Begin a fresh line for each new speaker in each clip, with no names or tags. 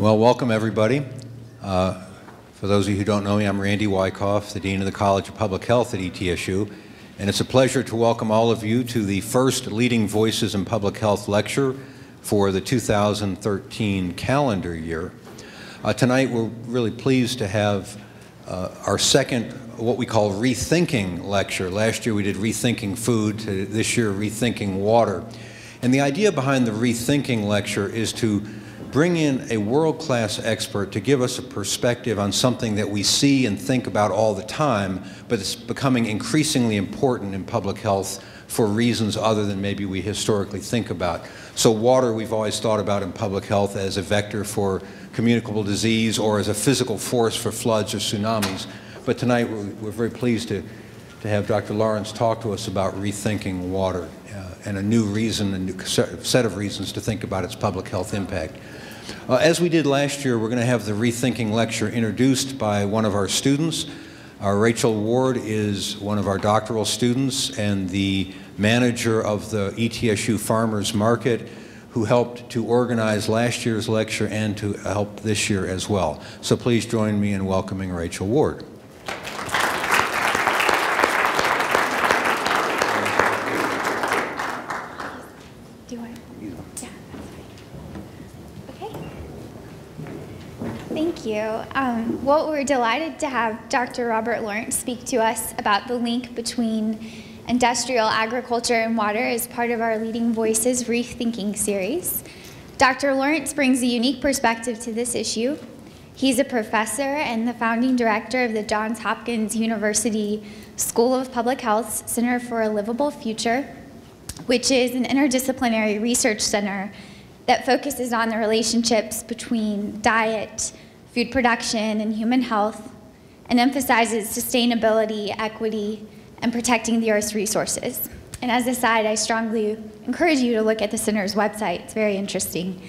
Well, welcome everybody. For those of you who don't know me, I'm Randy Wyckoff, the Dean of the College of Public Health at ETSU, and it's a pleasure to welcome all of you to the first Leading Voices in Public Health lecture for the 2013 calendar year. Tonight we're really pleased to have our second, what we call Rethinking lecture. Last year we did Rethinking Food, this year Rethinking Water. And the idea behind the Rethinking lecture is to bring in a world-class expert to give us a perspective on something that we see and think about all the time, but it's becoming increasingly important in public health for reasons other than maybe we historically think about. So water we've always thought about in public health as a vector for communicable disease or as a physical force for floods or tsunamis. But tonight we're very pleased to have Dr. Lawrence talk to us about rethinking water and a new reason, a new set of reasons to think about its public health impact. As we did last year, we're going to have the Rethinking lecture introduced by one of our students. Rachel Ward is one of our doctoral students and the manager of the ETSU Farmers Market, who helped to organize last year's lecture and to help this year as well. So please join me in welcoming Rachel Ward.
Thank you. Well, we're delighted to have Dr. Robert Lawrence speak to us about the link between industrial agriculture and water as part of our Leading Voices Rethinking series. Dr. Lawrence brings a unique perspective to this issue. He's a professor and the founding director of the Johns Hopkins University School of Public Health's Center for a Livable Future, which is an interdisciplinary research center that focuses on the relationships between diet, food production, and human health, and emphasizes sustainability, equity, and protecting the Earth's resources. And as a side, I strongly encourage you to look at the center's website. It's very interesting.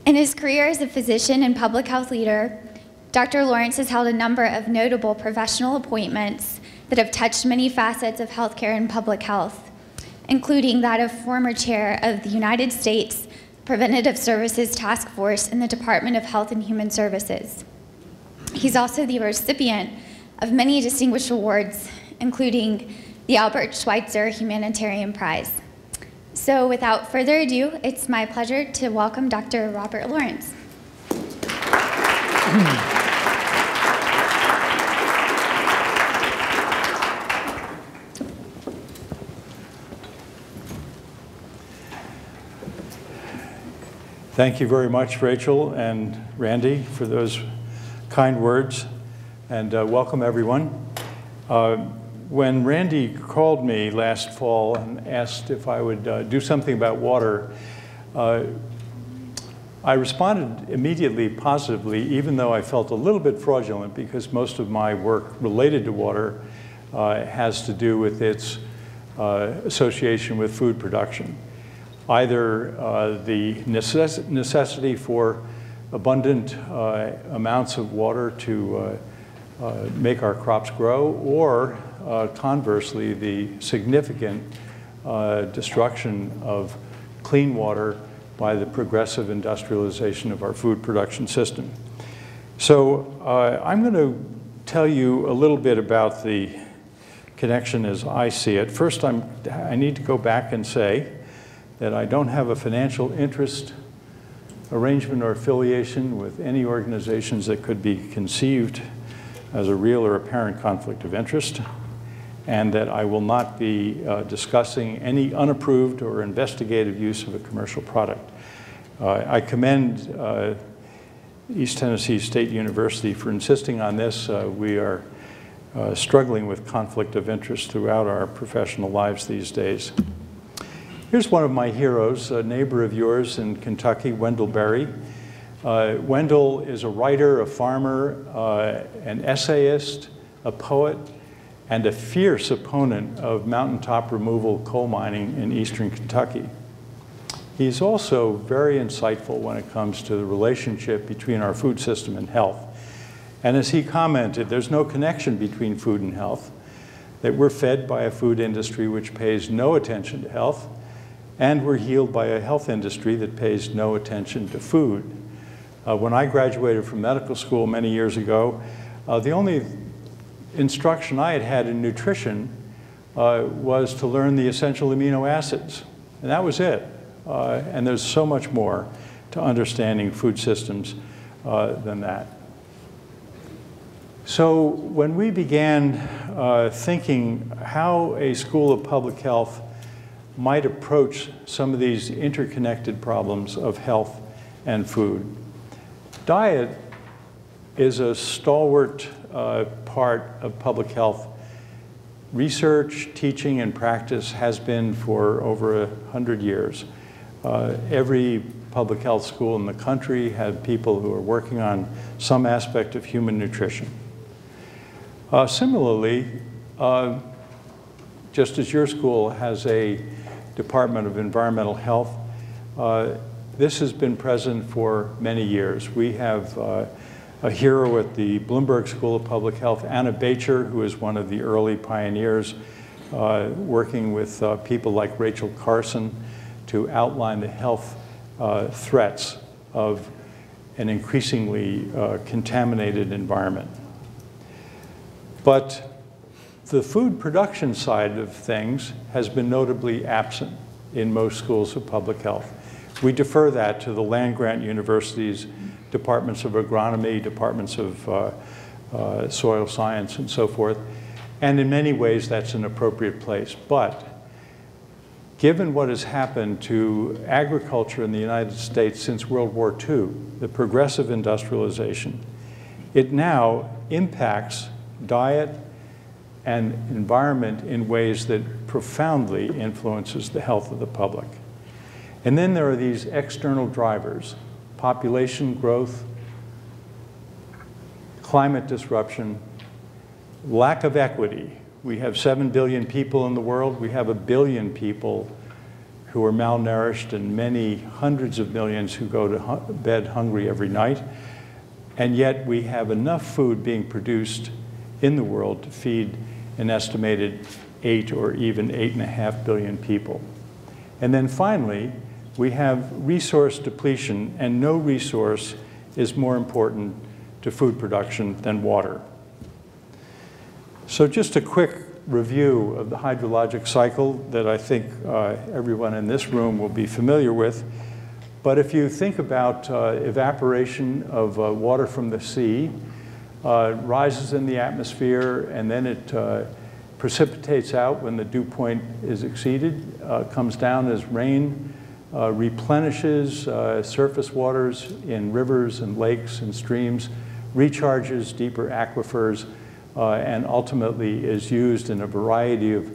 In his career as a physician and public health leader, Dr. Lawrence has held a number of notable professional appointments that have touched many facets of healthcare and public health, including that of former chair of the United States Preventative Services Task Force in the Department of Health and Human Services. He's also the recipient of many distinguished awards, including the Albert Schweitzer Humanitarian Prize. So without further ado, it's my pleasure to welcome Dr. Robert Lawrence.
Thank you very much, Rachel and Randy, for those kind words, and welcome everyone. When Randy called me last fall and asked if I would do something about water, I responded immediately positively, even though I felt a little bit fraudulent because most of my work related to water has to do with its association with food production. Either the necessity for abundant amounts of water to make our crops grow, or conversely, the significant destruction of clean water by the progressive industrialization of our food production system. So I'm going to tell you a little bit about the connection as I see it. First, I need to go back and say that I don't have a financial interest, arrangement, or affiliation with any organizations that could be conceived as a real or apparent conflict of interest, and that I will not be discussing any unapproved or investigative use of a commercial product. I commend East Tennessee State University for insisting on this. We are struggling with conflict of interest throughout our professional lives these days. Here's one of my heroes, a neighbor of yours in Kentucky, Wendell Berry. Wendell is a writer, a farmer, an essayist, a poet, and a fierce opponent of mountaintop removal coal mining in eastern Kentucky. He's also very insightful when it comes to the relationship between our food system and health. And as he commented, there's no connection between food and health, that we're fed by a food industry which pays no attention to health, and we're healed by a health industry that pays no attention to food. When I graduated from medical school many years ago, the only instruction I had had in nutrition was to learn the essential amino acids, and that was it. And there's so much more to understanding food systems than that. So when we began thinking how a school of public health might approach some of these interconnected problems of health and food, diet is a stalwart part of public health research, teaching, and practice has been for over 100 years. Every public health school in the country had people who are working on some aspect of human nutrition. Similarly, just as your school has a Department of Environmental Health, this has been present for many years. We have a hero at the Bloomberg School of Public Health, Anna Bacher, who is one of the early pioneers, working with people like Rachel Carson to outline the health threats of an increasingly contaminated environment. But the food production side of things has been notably absent in most schools of public health. We defer that to the land-grant universities, departments of agronomy, departments of soil science, and so forth. And in many ways, that's an appropriate place. But given what has happened to agriculture in the United States since World War II, the progressive industrialization, it now impacts diet and environment in ways that profoundly influences the health of the public. And then there are these external drivers: population growth, climate disruption, lack of equity. We have 7 billion people in the world. We have 1 billion people who are malnourished and many hundreds of millions who go to bed hungry every night. And yet we have enough food being produced in the world to feed an estimated 8 or even 8.5 billion people. And then finally, we have resource depletion, and no resource is more important to food production than water. So just a quick review of the hydrologic cycle that I think everyone in this room will be familiar with. But if you think about evaporation of water from the sea, rises in the atmosphere, and then it precipitates out when the dew point is exceeded, comes down as rain, replenishes surface waters in rivers and lakes and streams, recharges deeper aquifers, and ultimately is used in a variety of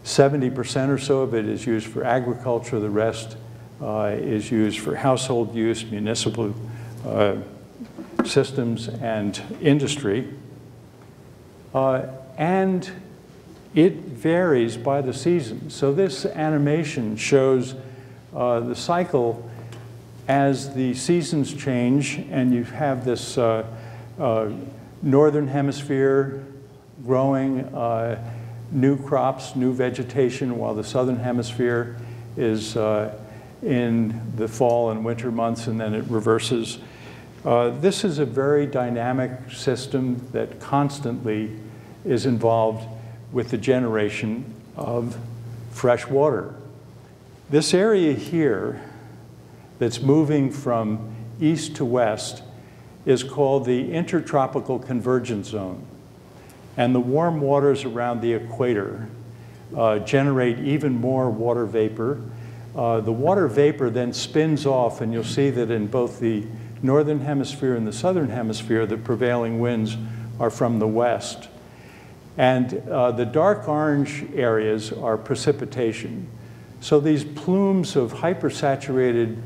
70% or so of it is used for agriculture, the rest is used for household use, municipal systems, and industry. And it varies by the season. So this animation shows the cycle as the seasons change, and you have this northern hemisphere growing new crops, new vegetation, while the southern hemisphere is in the fall and winter months, and then it reverses. This is a very dynamic system that constantly is involved with the generation of fresh water. This area here that's moving from east to west is called the Intertropical Convergence Zone. And the warm waters around the equator generate even more water vapor. The water vapor then spins off, and you'll see that in both the northern hemisphere and the southern hemisphere, the prevailing winds are from the west. And the dark orange areas are precipitation. So these plumes of hypersaturated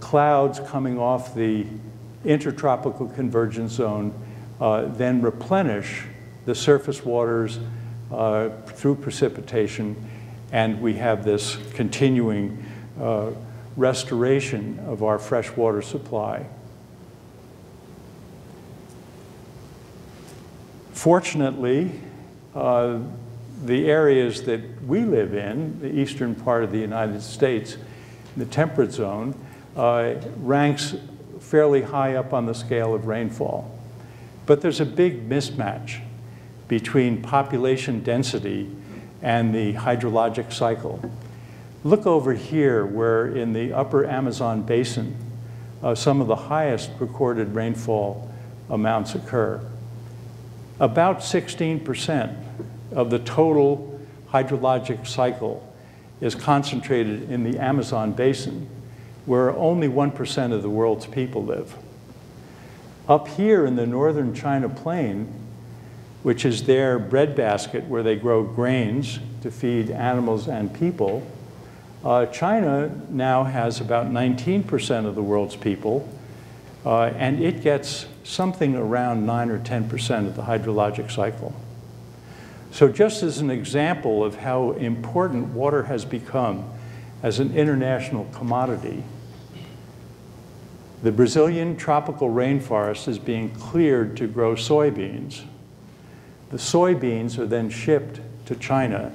clouds coming off the Intertropical Convergence Zone then replenish the surface waters through precipitation, and we have this continuing restoration of our freshwater supply. Fortunately, the areas that we live in, the eastern part of the United States, the temperate zone, ranks fairly high up on the scale of rainfall. But there's a big mismatch between population density and the hydrologic cycle. Look over here where in the upper Amazon basin, some of the highest recorded rainfall amounts occur. About 16% of the total hydrologic cycle is concentrated in the Amazon basin, where only 1% of the world's people live. Up here in the northern China plain, which is their breadbasket where they grow grains to feed animals and people, China now has about 19% of the world's people, and it gets something around 9 or 10% of the hydrologic cycle. So just as an example of how important water has become as an international commodity, the Brazilian tropical rainforest is being cleared to grow soybeans. The soybeans are then shipped to China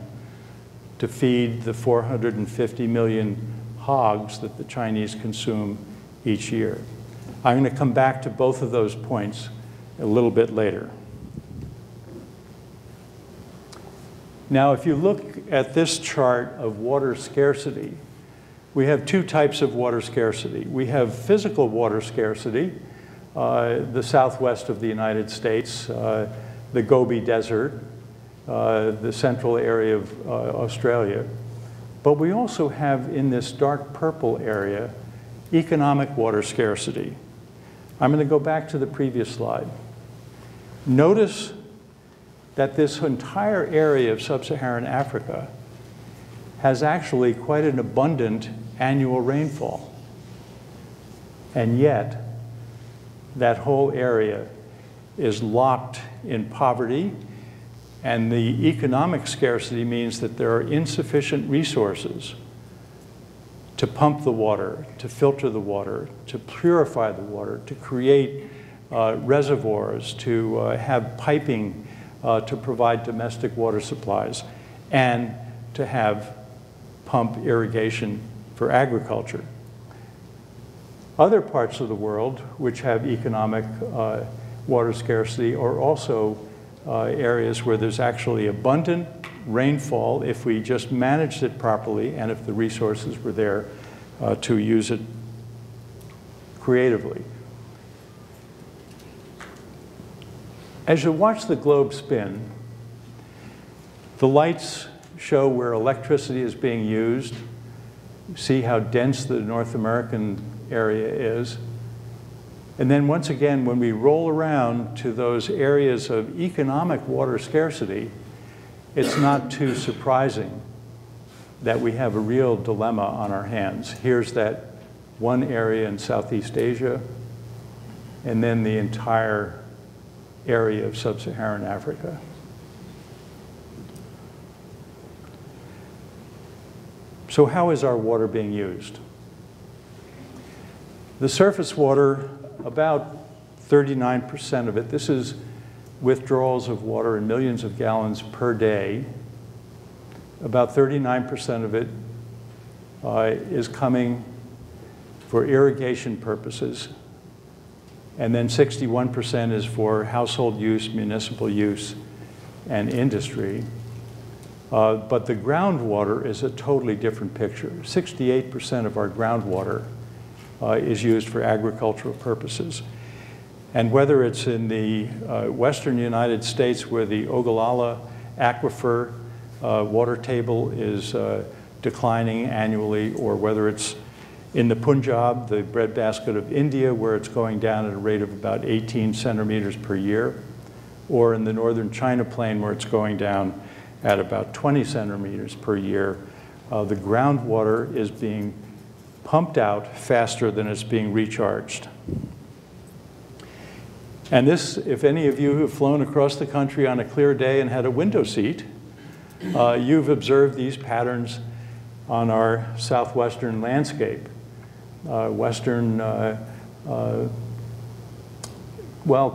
to feed the 450 million hogs that the Chinese consume each year. I'm going to come back to both of those points a little bit later. Now, if you look at this chart of water scarcity, we have two types of water scarcity. We have physical water scarcity, the southwest of the United States, the Gobi Desert, the central area of Australia. But we also have in this dark purple area economic water scarcity. I'm going to go back to the previous slide. Notice that this entire area of sub-Saharan Africa has actually quite an abundant annual rainfall. And yet, that whole area is locked in poverty, and the economic scarcity means that there are insufficient resources to pump the water, to filter the water, to purify the water, to create reservoirs, to have piping to provide domestic water supplies, and to have pump irrigation for agriculture. Other parts of the world which have economic water scarcity are also areas where there's actually abundant rainfall if we just managed it properly and if the resources were there to use it creatively. As you watch the globe spin, the lights show where electricity is being used. You see how dense the North American area is. And then once again, when we roll around to those areas of economic water scarcity, it's not too surprising that we have a real dilemma on our hands. Here's that one area in Southeast Asia, and then the entire area of sub-Saharan Africa. So how is our water being used? The surface water, about 39% of it, this is withdrawals of water in millions of gallons per day. About 39% of it is coming for irrigation purposes. And then 61% is for household use, municipal use, and industry. But the groundwater is a totally different picture. 68% of our groundwater is used for agricultural purposes. And whether it's in the western United States where the Ogallala aquifer water table is declining annually, or whether it's in the Punjab, the breadbasket of India, where it's going down at a rate of about 18 centimeters per year, or in the northern China plain, where it's going down at about 20 centimeters per year, the groundwater is being pumped out faster than it's being recharged. And this, if any of you have flown across the country on a clear day and had a window seat, you've observed these patterns on our southwestern landscape.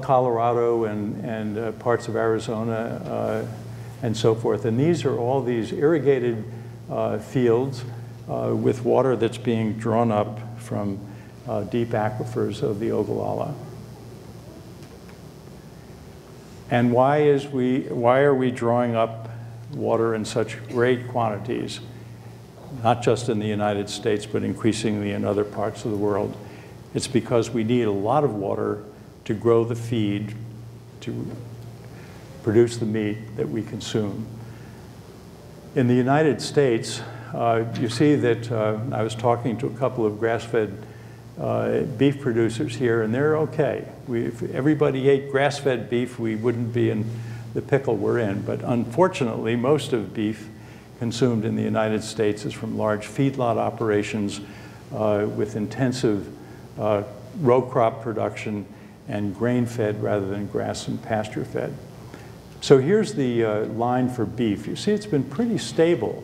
Colorado and parts of Arizona and so forth. And these are all these irrigated fields with water that's being drawn up from deep aquifers of the Ogallala. And why are we drawing up water in such great quantities, not just in the United States, but increasingly in other parts of the world? It's because we need a lot of water to grow the feed, to produce the meat that we consume. In the United States, you see that I was talking to a couple of grass-fed beef producers here, and they're okay. If everybody ate grass-fed beef, we wouldn't be in the pickle we're in. But unfortunately, most of beef consumed in the United States is from large feedlot operations with intensive row crop production and grain-fed rather than grass and pasture-fed. So here's the line for beef. You see it's been pretty stable.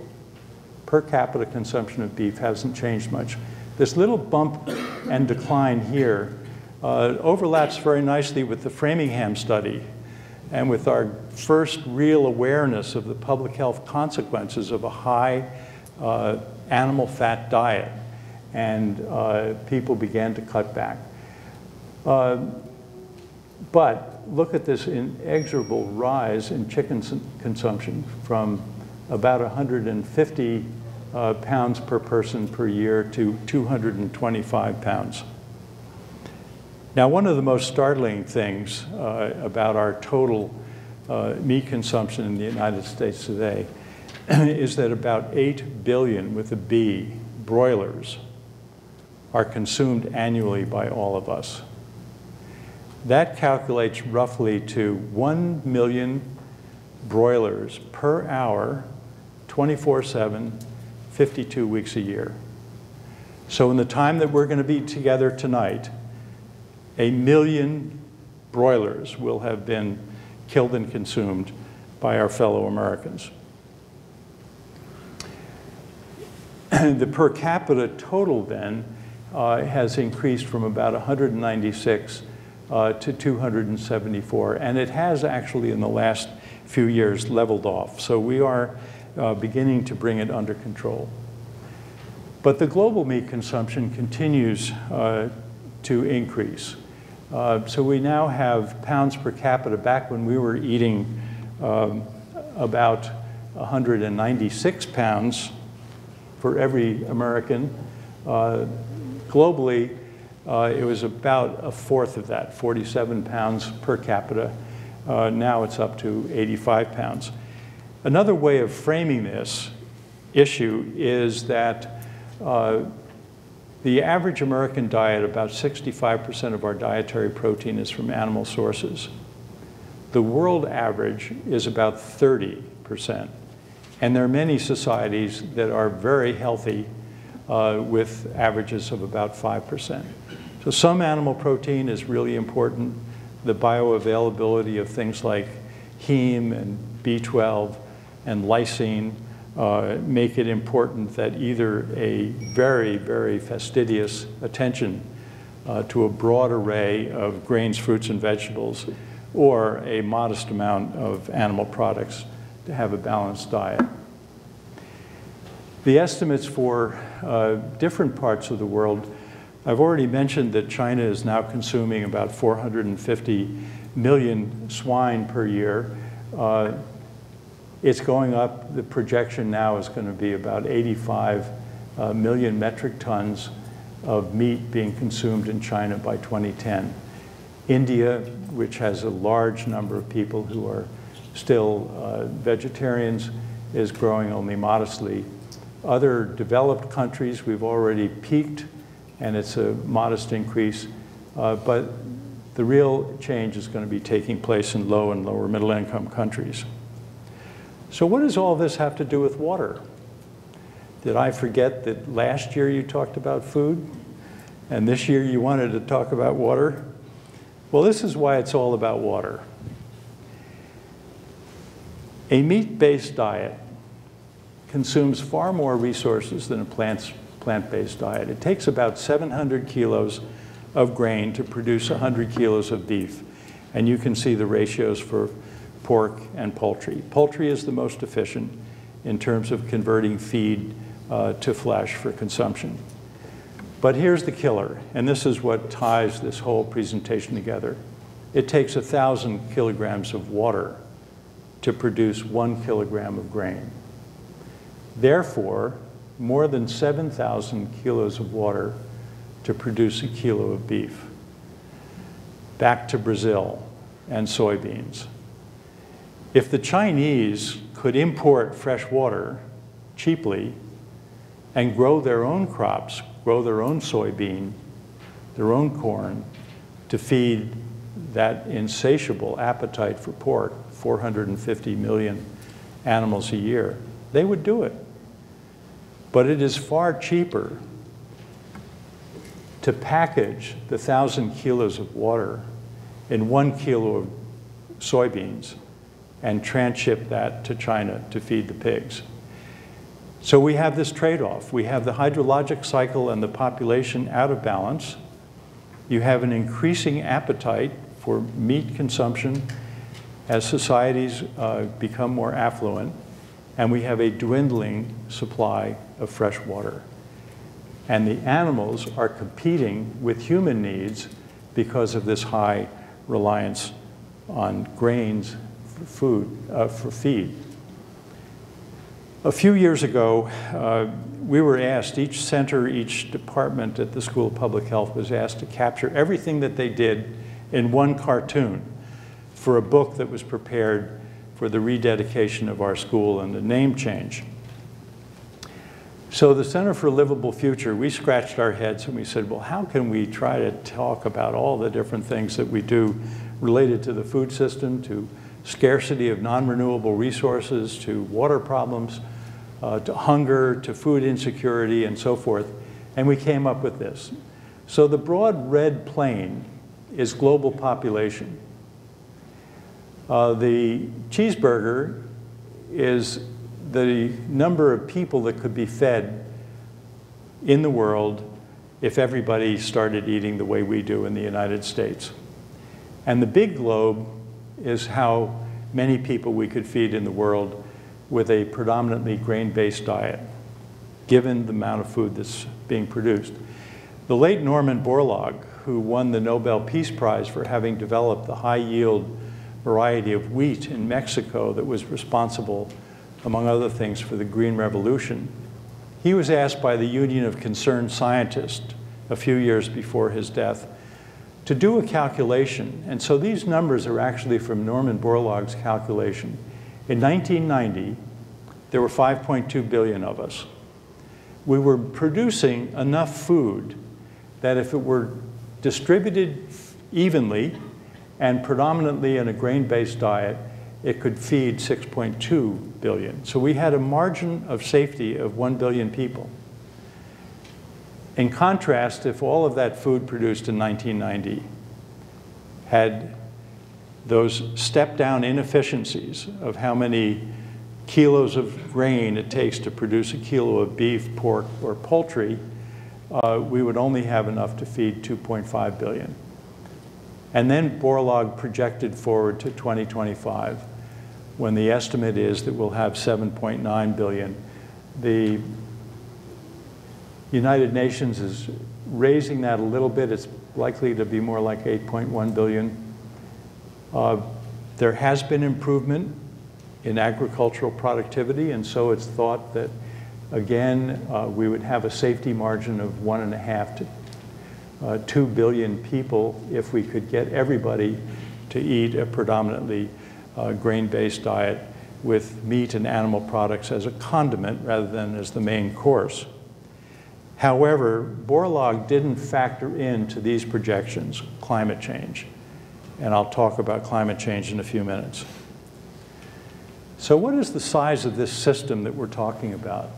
Per capita consumption of beef hasn't changed much. This little bump and decline here overlaps very nicely with the Framingham study and with our first real awareness of the public health consequences of a high animal fat diet. And people began to cut back. But look at this inexorable rise in chicken consumption from about 150 pounds per person per year to 225 pounds. Now, one of the most startling things about our total meat consumption in the United States today is that about 8 billion, with a B, broilers are consumed annually by all of us. That calculates roughly to 1 million broilers per hour, 24/7, 52 weeks a year. So in the time that we're going to be together tonight, 1 million broilers will have been killed and consumed by our fellow Americans. The per capita total then has increased from about 196 to 274, and it has actually in the last few years leveled off. So we are beginning to bring it under control. But the global meat consumption continues to increase. So we now have pounds per capita. Back when we were eating about 196 pounds for every American, globally, it was about a fourth of that, 47 pounds per capita. Now it's up to 85 pounds. Another way of framing this issue is that the average American diet, about 65% of our dietary protein is from animal sources. The world average is about 30%. And there are many societies that are very healthy with averages of about 5%. So some animal protein is really important. The bioavailability of things like heme and B12 and lysine make it important that either a very, very fastidious attention to a broad array of grains, fruits, and vegetables, or a modest amount of animal products to have a balanced diet. The estimates for different parts of the world, I've already mentioned that China is now consuming about 450 million swine per year. It's going up. The projection now is going to be about 85 million metric tons of meat being consumed in China by 2010. India, which has a large number of people who are still vegetarians, is growing only modestly. Other developed countries, we've already peaked, and it's a modest increase, but the real change is going to be taking place in low and lower middle income countries. So what does all this have to do with water? Did I forget that last year you talked about food, and this year you wanted to talk about water? Well, this is why it's all about water. A meat-based diet consumes far more resources than a plant-based diet. It takes about 700 kilos of grain to produce 100 kilos of beef. And you can see the ratios for pork and poultry. Poultry is the most efficient in terms of converting feed to flesh for consumption. But here's the killer, and this is what ties this whole presentation together. It takes 1,000 kilograms of water to produce 1 kilogram of grain. Therefore, more than 7,000 kilos of water to produce a kilo of beef. Back to Brazil and soybeans. If the Chinese could import fresh water cheaply and grow their own crops, grow their own soybean, their own corn, to feed that insatiable appetite for pork, 450 million animals a year, they would do it. But it is far cheaper to package the 1,000 kilos of water in 1 kilo of soybeans and transship that to China to feed the pigs. So we have this trade-off. We have the hydrologic cycle and the population out of balance. You have an increasing appetite for meat consumption as societies become more affluent, and we have a dwindling supply of fresh water. And the animals are competing with human needs because of this high reliance on grains for food, for feed. A few years ago, we were asked, each center, each department at the School of Public Health was asked to capture everything that they did in one cartoon for a book that was prepared for the rededication of our school and the name change. So the Center for a Livable Future, we scratched our heads and we said, well, how can we try to talk about all the different things that we do related to the food system, to scarcity of non-renewable resources, to water problems, to hunger, to food insecurity, and so forth. And we came up with this. So the broad red plane is global population. The cheeseburger is the number of people that could be fed in the world if everybody started eating the way we do in the United States. And the big globe is how many people we could feed in the world with a predominantly grain-based diet, given the amount of food that's being produced. The late Norman Borlaug, who won the Nobel Peace Prize for having developed the high-yield variety of wheat in Mexico that was responsible, among other things, for the Green Revolution, he was asked by the Union of Concerned Scientists a few years before his death to do a calculation. And so these numbers are actually from Norman Borlaug's calculation. In 1990, there were 5.2 billion of us. We were producing enough food that if it were distributed evenly and predominantly in a grain-based diet, it could feed 6.2 billion. So we had a margin of safety of 1 billion people. In contrast, if all of that food produced in 1990 had those step-down inefficiencies of how many kilos of grain it takes to produce a kilo of beef, pork, or poultry, we would only have enough to feed 2.5 billion. And then Borlaug projected forward to 2025, when the estimate is that we'll have 7.9 billion. The United Nations is raising that a little bit. It's likely to be more like 8.1 billion. There has been improvement in agricultural productivity, and so it's thought that, again, we would have a safety margin of 1.5 to 2 billion people if we could get everybody to eat a predominantly grain-based diet with meat and animal products as a condiment rather than as the main course. However, Borlaug didn't factor into these projections climate change, and I'll talk about climate change in a few minutes. So what is the size of this system that we're talking about?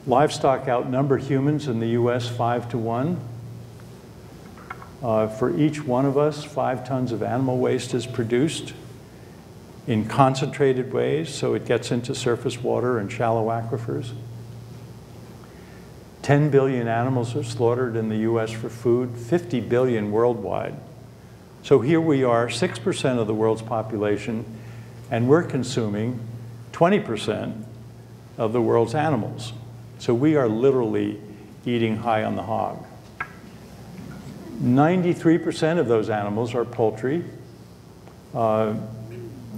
Livestock outnumber humans in the US 5 to 1. For each one of us, 5 tons of animal waste is produced in concentrated ways, so it gets into surface water and shallow aquifers. 10 billion animals are slaughtered in the US for food, 50 billion worldwide. So here we are, 6% of the world's population, and we're consuming 20% of the world's animals. So we are literally eating high on the hog. 93% of those animals are poultry.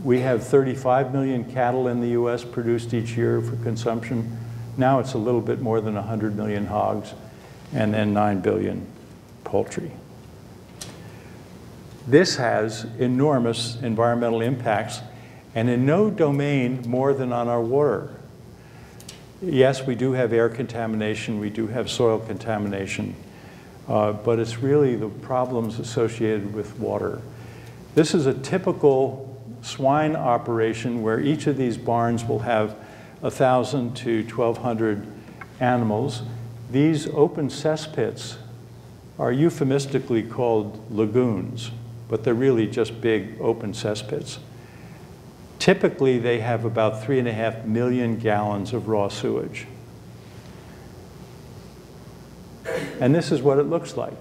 We have 35 million cattle in the US produced each year for consumption. Now it's a little bit more than 100 million hogs, and then 9 billion poultry. This has enormous environmental impacts, and in no domain more than on our water. Yes, we do have air contamination, we do have soil contamination, but it's really the problems associated with water. This is a typical swine operation where each of these barns will have 1,000 to 1,200 animals. These open cesspits are euphemistically called lagoons, but they're really just big open cesspits. Typically, they have about 3.5 million gallons of raw sewage. And this is what it looks like.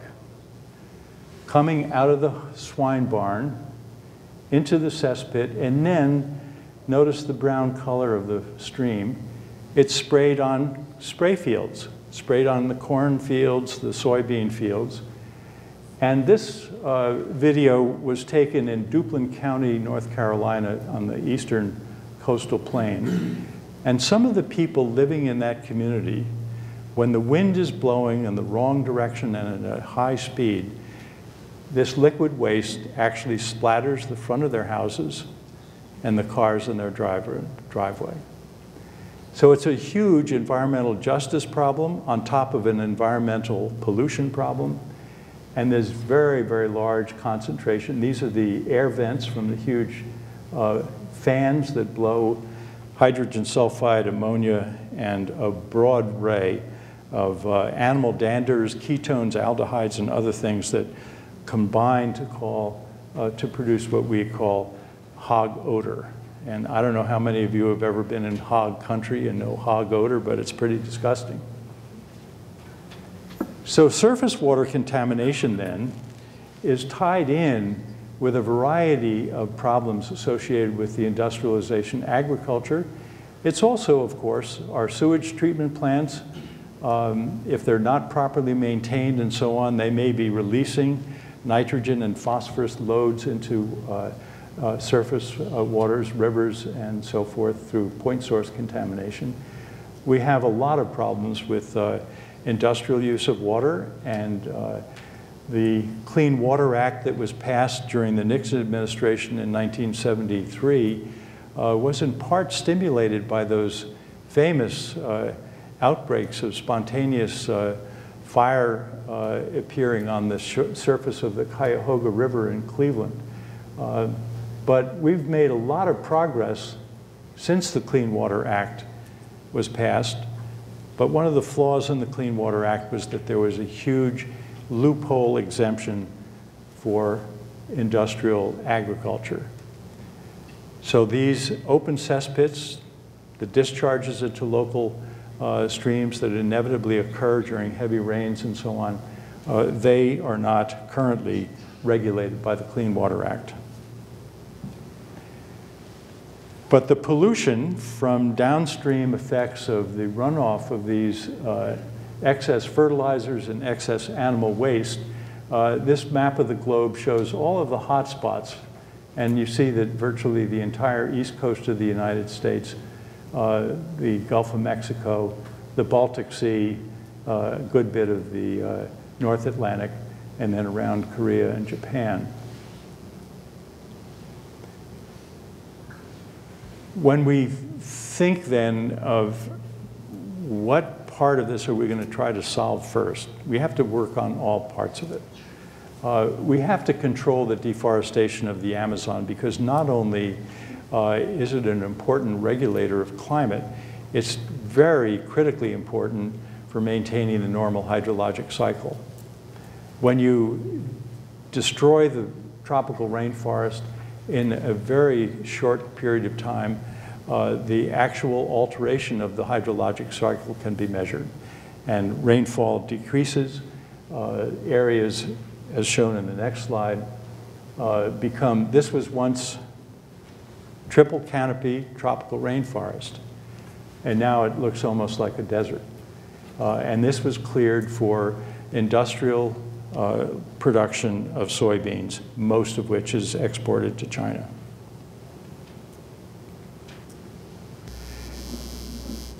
Coming out of the swine barn into the cesspit, and then notice the brown color of the stream. It's sprayed on spray fields, sprayed on the corn fields, the soybean fields. And this video was taken in Duplin County, North Carolina, on the eastern coastal plain. And some of the people living in that community, when the wind is blowing in the wrong direction and at a high speed, this liquid waste actually splatters the front of their houses and the cars in their driveway. So it's a huge environmental justice problem on top of an environmental pollution problem. And there's very, very large concentration. These are the air vents from the huge fans that blow hydrogen sulfide, ammonia, and a broad array of animal danders, ketones, aldehydes, and other things that combine to produce what we call hog odor. And I don't know how many of you have ever been in hog country and know hog odor, but it's pretty disgusting. So surface water contamination then is tied in with a variety of problems associated with the industrialization agriculture. It's also, of course, our sewage treatment plants. If they're not properly maintained and so on, they may be releasing nitrogen and phosphorus loads into surface waters, rivers, and so forth through point source contamination. We have a lot of problems with industrial use of water, and the Clean Water Act that was passed during the Nixon administration in 1973 was in part stimulated by those famous outbreaks of spontaneous fire appearing on the surface of the Cuyahoga River in Cleveland. But we've made a lot of progress since the Clean Water Act was passed. But one of the flaws in the Clean Water Act was that there was a huge loophole exemption for industrial agriculture. So these open cesspits, the discharges into local streams that inevitably occur during heavy rains and so on, they are not currently regulated by the Clean Water Act. But the pollution from downstream effects of the runoff of these excess fertilizers and excess animal waste, this map of the globe shows all of the hot spots. And you see that virtually the entire east coast of the United States, the Gulf of Mexico, the Baltic Sea, a good bit of the North Atlantic, and then around Korea and Japan. When we think then of what part of this are we going to try to solve first, we have to work on all parts of it. We have to control the deforestation of the Amazon, because not only is it an important regulator of climate, it's very critically important for maintaining the normal hydrologic cycle. When you destroy the tropical rainforest in a very short period of time, the actual alteration of the hydrologic cycle can be measured. And rainfall decreases. Areas, as shown in the next slide, this was once triple canopy tropical rainforest. And now it looks almost like a desert. And this was cleared for industrial production of soybeans, most of which is exported to China.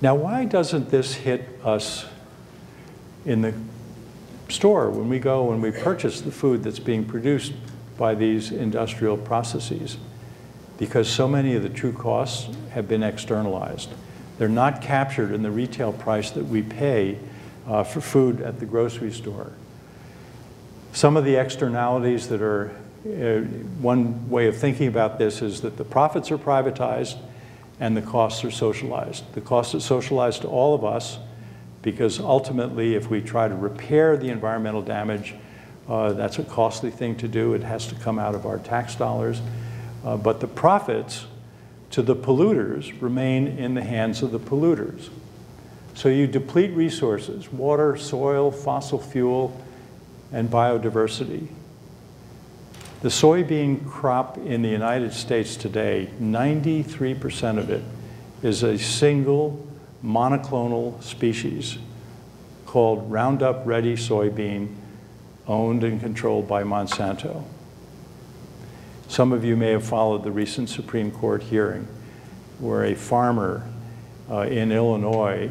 Now, why doesn't this hit us in the store when we purchase the food that's being produced by these industrial processes? Because so many of the true costs have been externalized. They're not captured in the retail price that we pay for food at the grocery store. Some of the externalities that are, one way of thinking about this is that the profits are privatized and the costs are socialized. The costs are socialized to all of us because ultimately if we try to repair the environmental damage, that's a costly thing to do. It has to come out of our tax dollars. But the profits to the polluters remain in the hands of the polluters. So you deplete resources, water, soil, fossil fuel, and biodiversity. The soybean crop in the United States today, 93% of it is a single monoclonal species called Roundup Ready soybean, owned and controlled by Monsanto. Some of you may have followed the recent Supreme Court hearing where a farmer in Illinois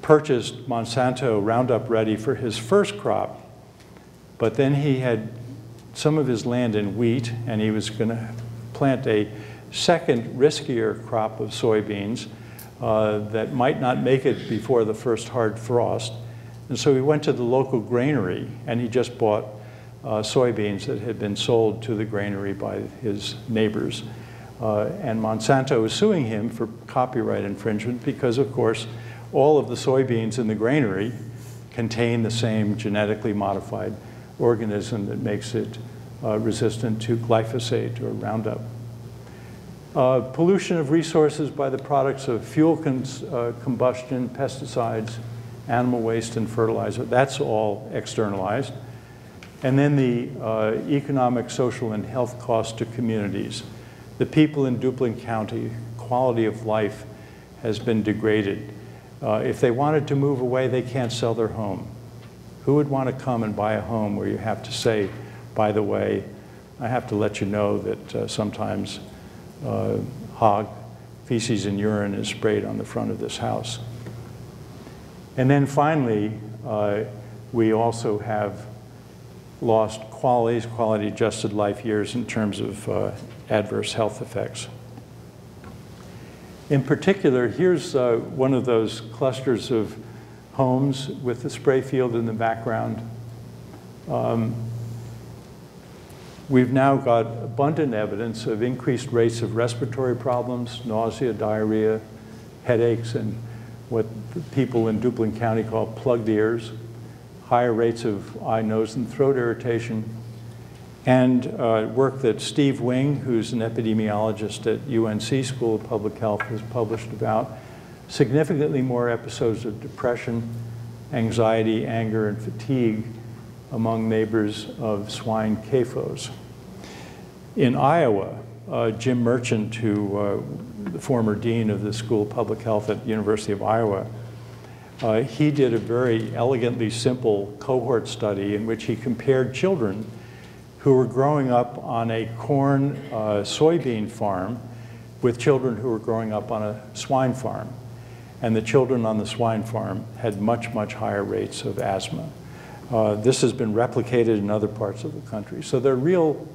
purchased Monsanto Roundup Ready for his first crop, but then he had some of his land in wheat, and he was going to plant a second, riskier crop of soybeans that might not make it before the first hard frost. And so he went to the local granary, and he just bought soybeans that had been sold to the granary by his neighbors. And Monsanto was suing him for copyright infringement because, of course, all of the soybeans in the granary contain the same genetically modified organism that makes it resistant to glyphosate or Roundup. Pollution of resources by the products of fuel combustion, pesticides, animal waste, and fertilizer, that's all externalized. And then the economic, social, and health cost to communities. The people in Duplin County, quality of life has been degraded. If they wanted to move away, they can't sell their home. Who would want to come and buy a home where you have to say, by the way, I have to let you know that sometimes hog feces and urine is sprayed on the front of this house. And then finally, we also have lost quality adjusted life years in terms of adverse health effects. In particular, here's one of those clusters of homes with the spray field in the background. We've now got abundant evidence of increased rates of respiratory problems, nausea, diarrhea, headaches, and what people in Duplin County call plugged ears, higher rates of eye, nose, and throat irritation, and work that Steve Wing, who's an epidemiologist at UNC School of Public Health, has published about significantly more episodes of depression, anxiety, anger, and fatigue among neighbors of swine CAFOs. In Iowa, Jim Merchant, who the former dean of the School of Public Health at the University of Iowa, he did a very elegantly simple cohort study in which he compared children who were growing up on a corn soybean farm with children who were growing up on a swine farm. And the children on the swine farm had much, much higher rates of asthma. This has been replicated in other parts of the country. So there are real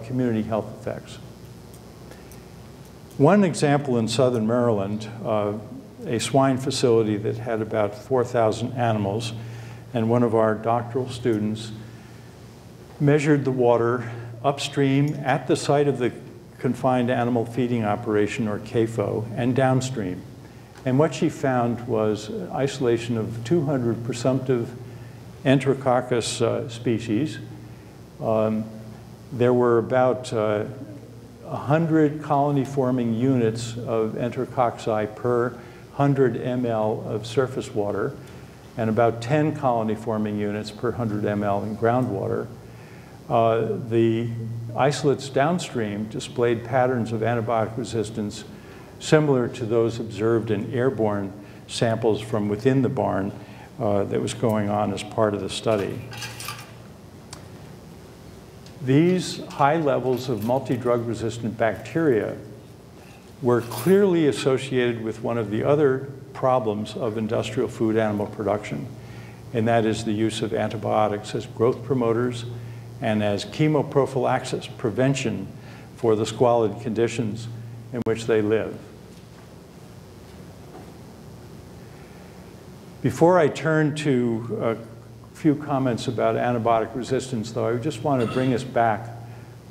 community health effects. One example in southern Maryland, a swine facility that had about 4,000 animals, and one of our doctoral students measured the water upstream at the site of the confined animal feeding operation, or CAFO, and downstream. And what she found was isolation of 200 presumptive Enterococcus species. There were about 100 colony-forming units of Enterococci per 100 ml of surface water, and about 10 colony-forming units per 100 ml in groundwater. The isolates downstream displayed patterns of antibiotic resistance similar to those observed in airborne samples from within the barn, that was going on as part of the study. These high levels of multi-drug resistant bacteria were clearly associated with one of the other problems of industrial food animal production, and that is the use of antibiotics as growth promoters and as chemoprophylaxis, prevention for the squalid conditions in which they live. Before I turn to a few comments about antibiotic resistance, though, I just want to bring us back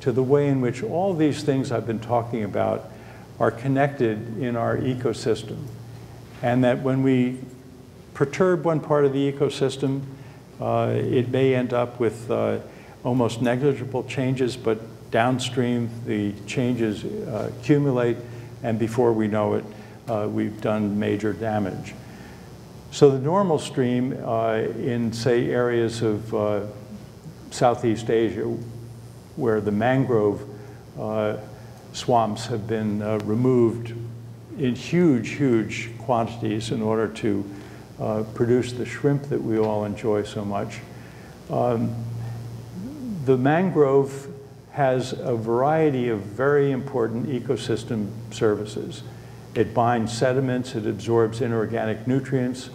to the way in which all these things I've been talking about are connected in our ecosystem, and that when we perturb one part of the ecosystem, it may end up with almost negligible changes, but downstream the changes accumulate, and before we know it, we've done major damage. So the normal stream in, say, areas of Southeast Asia, where the mangrove swamps have been removed in huge, huge quantities in order to produce the shrimp that we all enjoy so much. The mangrove has a variety of very important ecosystem services. It binds sediments, it absorbs inorganic nutrients,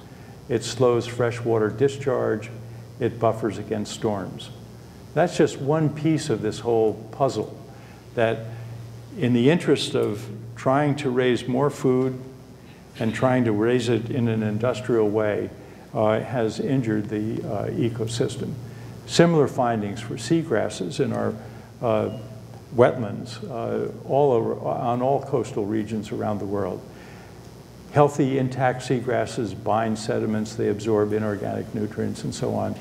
it slows freshwater discharge, it buffers against storms. That's just one piece of this whole puzzle that, in the interest of trying to raise more food and trying to raise it in an industrial way, has injured the ecosystem. Similar findings for seagrasses in our wetlands on all coastal regions around the world. Healthy, intact seagrasses bind sediments, they absorb inorganic nutrients and so on.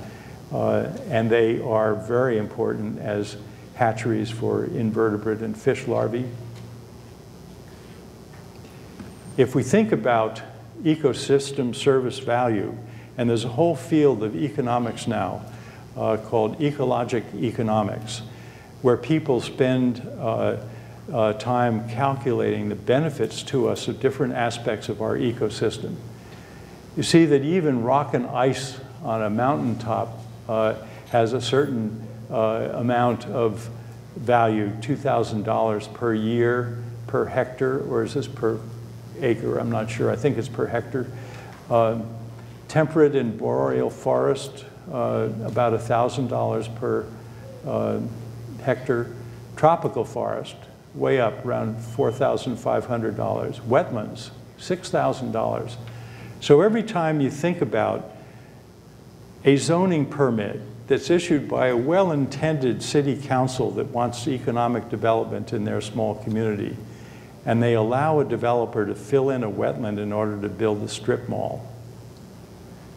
And they are very important as hatcheries for invertebrate and fish larvae. If we think about ecosystem service value, and there's a whole field of economics now called ecologic economics, where people spend time calculating the benefits to us of different aspects of our ecosystem. You see that even rock and ice on a mountaintop has a certain amount of value, $2,000 per year, per hectare, or is this per acre? I'm not sure. I think it's per hectare. Temperate and boreal forest, about $1,000 per hectare. Tropical forest, way up, around $4,500. Wetlands, $6,000. So every time you think about a zoning permit that's issued by a well-intended city council that wants economic development in their small community, and they allow a developer to fill in a wetland in order to build a strip mall,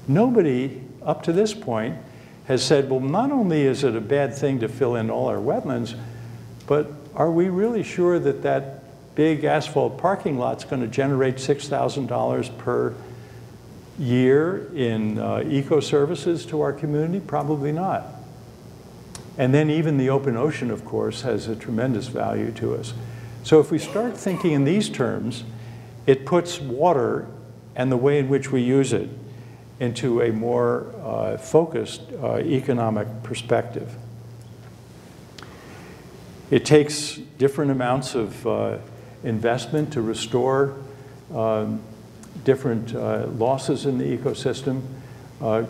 nobody up to this point has said, well, not only is it a bad thing to fill in all our wetlands, but are we really sure that that big asphalt parking lot's going to generate $6,000 per year in eco-services to our community? Probably not. And then even the open ocean, of course, has a tremendous value to us. So if we start thinking in these terms, it puts water and the way in which we use it into a more focused economic perspective. It takes different amounts of investment to restore different losses in the ecosystem.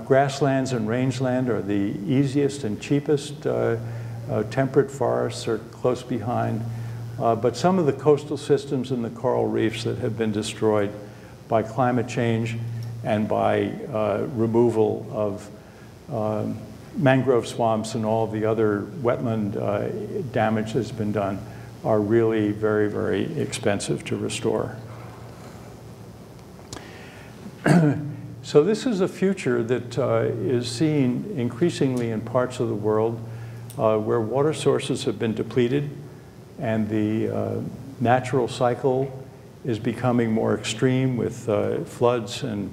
Grasslands and rangeland are the easiest and cheapest. Temperate forests are close behind. But some of the coastal systems and the coral reefs that have been destroyed by climate change and by removal of mangrove swamps and all the other wetland damage that's been done are really very, very expensive to restore. So this is a future that is seen increasingly in parts of the world where water sources have been depleted and the natural cycle is becoming more extreme with floods and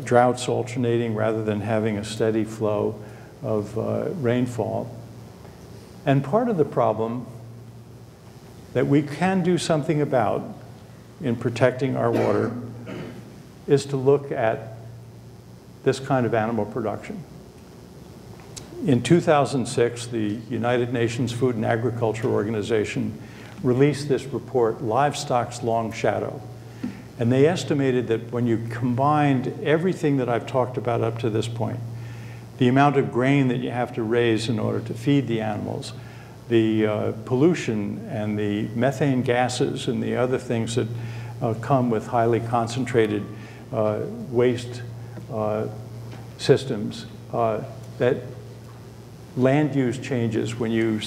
droughts alternating rather than having a steady flow of rainfall. And part of the problem that we can do something about in protecting our water is to look at this kind of animal production. In 2006, the United Nations Food and Agriculture Organization released this report, Livestock's Long Shadow. And they estimated that when you combined everything that I've talked about up to this point, the amount of grain that you have to raise in order to feed the animals, the pollution and the methane gases and the other things that come with highly concentrated waste systems, that land use changes when you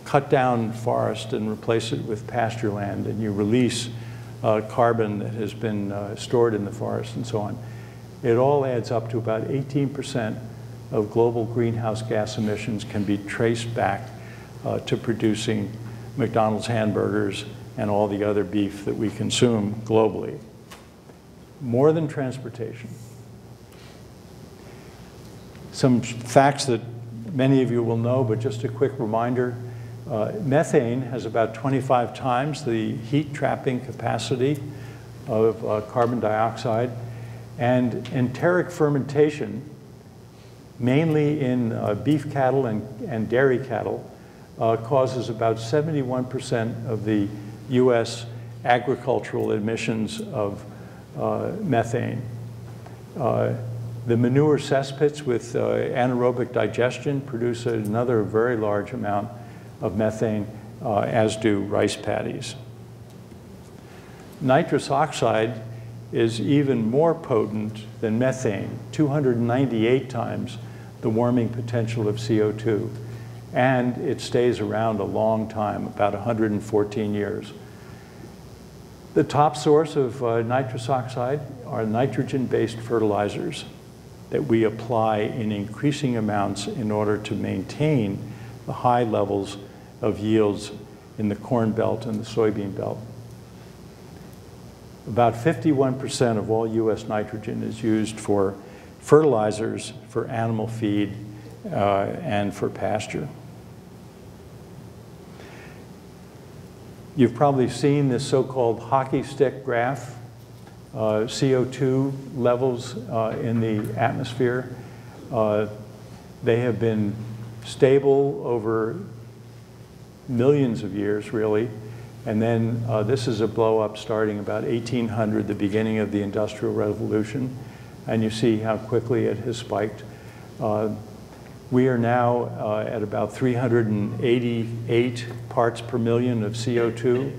cut down forest and replace it with pasture land, and you release carbon that has been stored in the forest and so on. It all adds up to about 18% of global greenhouse gas emissions can be traced back to producing McDonald's hamburgers and all the other beef that we consume globally. More than transportation. Some facts that many of you will know, but just a quick reminder. Methane has about 25 times the heat trapping capacity of carbon dioxide, and enteric fermentation, mainly in beef cattle and dairy cattle, causes about 71% of the US agricultural emissions of methane. The manure cesspits with anaerobic digestion produce another very large amount of methane, as do rice paddies. Nitrous oxide is even more potent than methane, 298 times the warming potential of CO2. And it stays around a long time, about 114 years. The top source of nitrous oxide are nitrogen-based fertilizers that we apply in increasing amounts in order to maintain the high levels of yields in the corn belt and the soybean belt. About 51% of all US nitrogen is used for fertilizers, for animal feed, and for pasture. You've probably seen this so-called hockey stick graph, CO2 levels in the atmosphere. They have been stable over millions of years, really. And then this is a blow up starting about 1800, the beginning of the Industrial Revolution. And you see how quickly it has spiked. We are now at about 388 parts per million of CO2.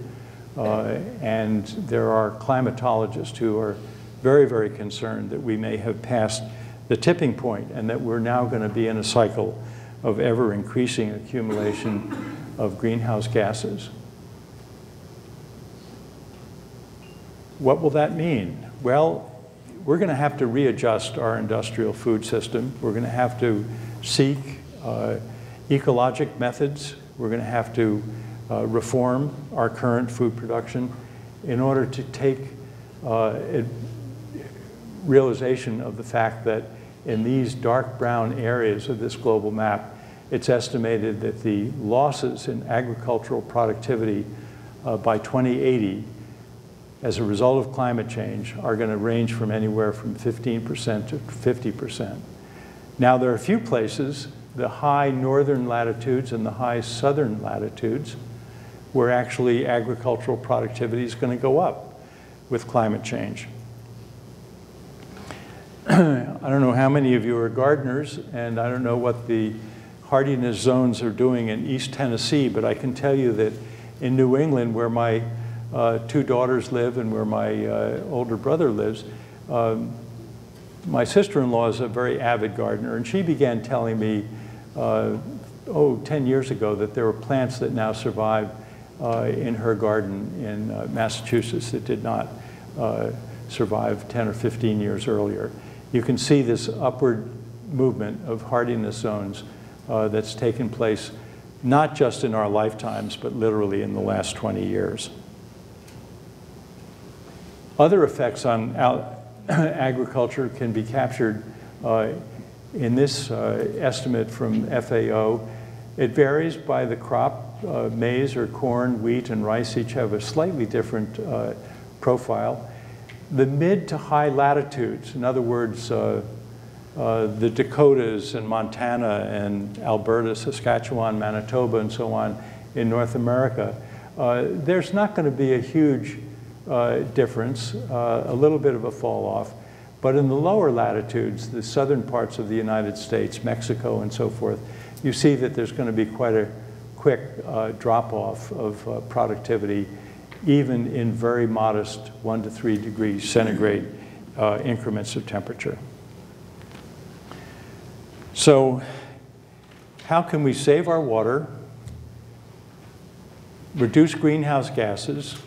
And there are climatologists who are very, very concerned that we may have passed the tipping point and that we're now going to be in a cycle of ever increasing accumulation of greenhouse gases. What will that mean? Well, we're going to have to readjust our industrial food system. We're going to have to seek ecologic methods. We're going to have to reform our current food production in order to take realization of the fact that in these dark brown areas of this global map, it's estimated that the losses in agricultural productivity by 2080 as a result of climate change are going to range from anywhere from 15% to 50%. Now, there are a few places, the high northern latitudes and the high southern latitudes, where actually agricultural productivity is going to go up with climate change. I don't know how many of you are gardeners, and I don't know what the hardiness zones are doing in East Tennessee, but I can tell you that in New England, where my two daughters live and where my older brother lives, my sister-in-law is a very avid gardener, and she began telling me, 10 years ago, that there were plants that now survive in her garden in Massachusetts that did not survive 10 or 15 years earlier. You can see this upward movement of hardiness zones that's taken place not just in our lifetimes, but literally in the last 20 years. Other effects on agriculture can be captured in this estimate from FAO. It varies by the crop. Maize or corn, wheat, and rice each have a slightly different profile. The mid to high latitudes, in other words, the Dakotas and Montana and Alberta, Saskatchewan, Manitoba, and so on in North America, there's not going to be a huge difference, a little bit of a fall off. But in the lower latitudes, the southern parts of the United States, Mexico and so forth, you see that there's going to be quite a quick drop-off of productivity, even in very modest 1 to 3 degrees centigrade increments of temperature. So how can we save our water, reduce greenhouse gases,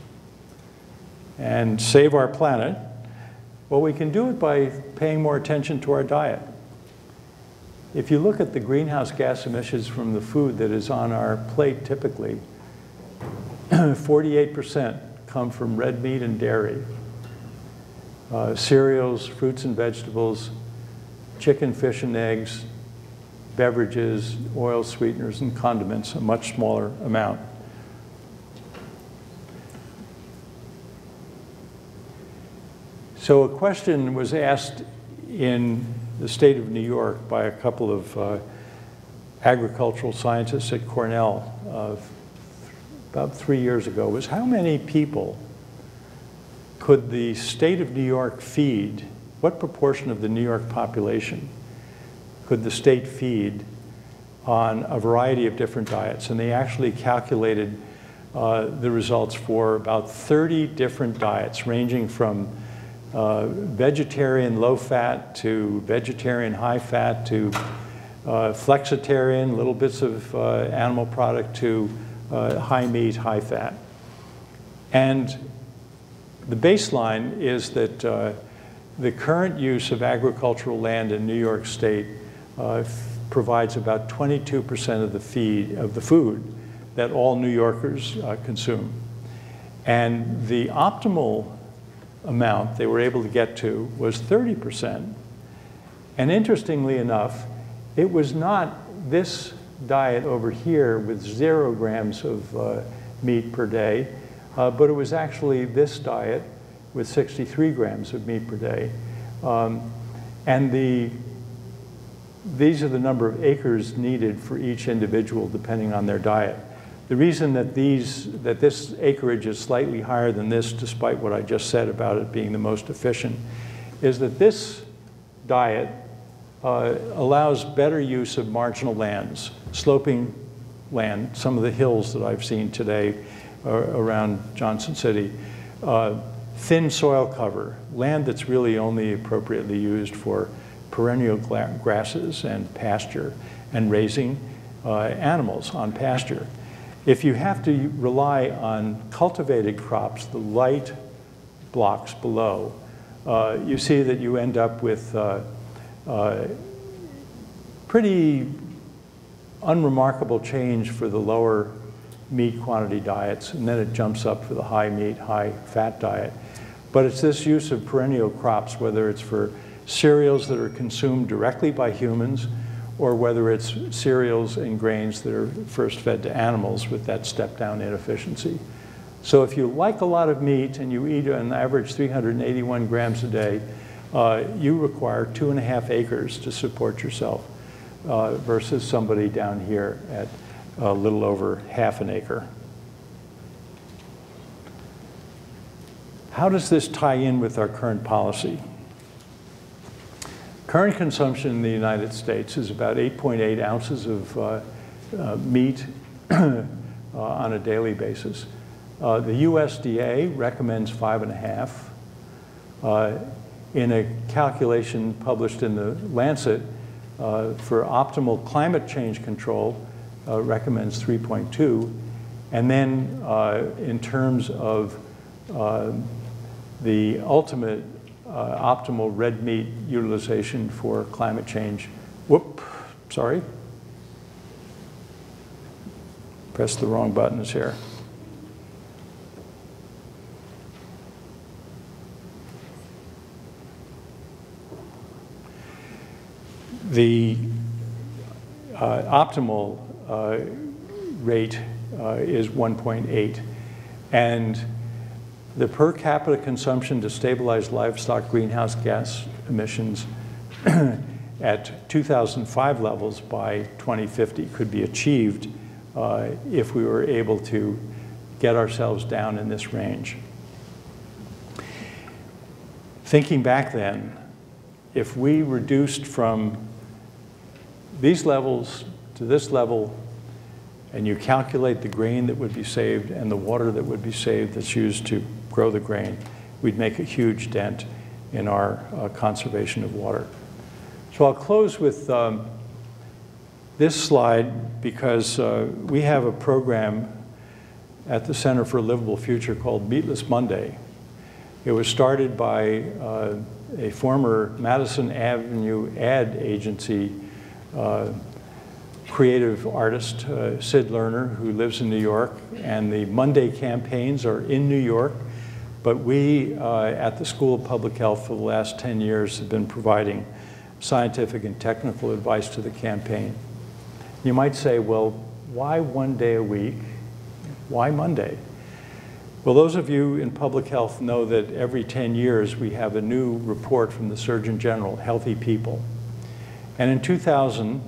and save our planet? Well, we can do it by paying more attention to our diet. If you look at the greenhouse gas emissions from the food that is on our plate typically, 48% come from red meat and dairy, cereals, fruits and vegetables, chicken, fish, and eggs, beverages, oil, sweeteners, and condiments, a much smaller amount. So a question was asked in the state of New York by a couple of agricultural scientists at Cornell about 3 years ago, was how many people could the state of New York feed, what proportion of the New York population could the state feed on a variety of different diets? And they actually calculated the results for about 30 different diets, ranging from vegetarian low-fat to vegetarian high-fat to flexitarian, little bits of animal product, to high-meat, high-fat. And the baseline is that the current use of agricultural land in New York State provides about 22% of the food that all New Yorkers consume. And the optimal amount they were able to get to was 30%. And interestingly enough, it was not this diet over here with 0 grams of meat per day, but it was actually this diet with 63 grams of meat per day. And these are the number of acres needed for each individual depending on their diet. The reason that this acreage is slightly higher than this, despite what I just said about it being the most efficient, is that this diet allows better use of marginal lands, sloping land, some of the hills that I've seen today around Johnson City, thin soil cover, land that's really only appropriately used for perennial grasses and pasture and raising animals on pasture. If you have to rely on cultivated crops, the light blocks below, you see that you end up with pretty unremarkable change for the lower meat quantity diets, and then it jumps up for the high meat, high fat diet. But it's this use of perennial crops, whether it's for cereals that are consumed directly by humans, or whether it's cereals and grains that are first fed to animals with that step-down inefficiency. So if you like a lot of meat and you eat an average 381 grams a day, you require 2.5 acres to support yourself versus somebody down here at a little over half an acre. How does this tie in with our current policy? Current consumption in the United States is about 8.8 ounces of meat on a daily basis. The USDA recommends 5.5. In a calculation published in the Lancet for optimal climate change control, recommends 3.2. And then in terms of the ultimate optimal red meat utilization for climate change. Sorry. Pressed the wrong buttons here. The optimal rate is 1.8. And the per capita consumption to stabilize livestock greenhouse gas emissions at 2005 levels by 2050 could be achieved if we were able to get ourselves down in this range. Thinking back then, if we reduced from these levels to this level, and you calculate the grain that would be saved and the water that would be saved that's used to grow the grain, we'd make a huge dent in our conservation of water. So I'll close with this slide because we have a program at the Center for a Livable Future called Meatless Monday. It was started by a former Madison Avenue ad agency creative artist, Sid Lerner, who lives in New York, and the Monday campaigns are in New York, but we at the School of Public Health for the last 10 years have been providing scientific and technical advice to the campaign. You might say, well, why one day a week? Why Monday? Well, those of you in public health know that every 10 years we have a new report from the Surgeon General, Healthy People. And in 2000,